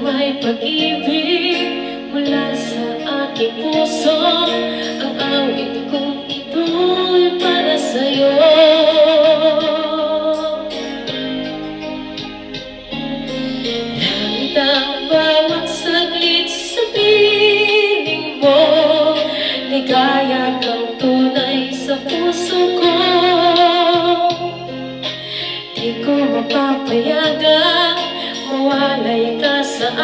may pag-ibig mula sa aking puso. Ang awit kong ito'y para sa'yo.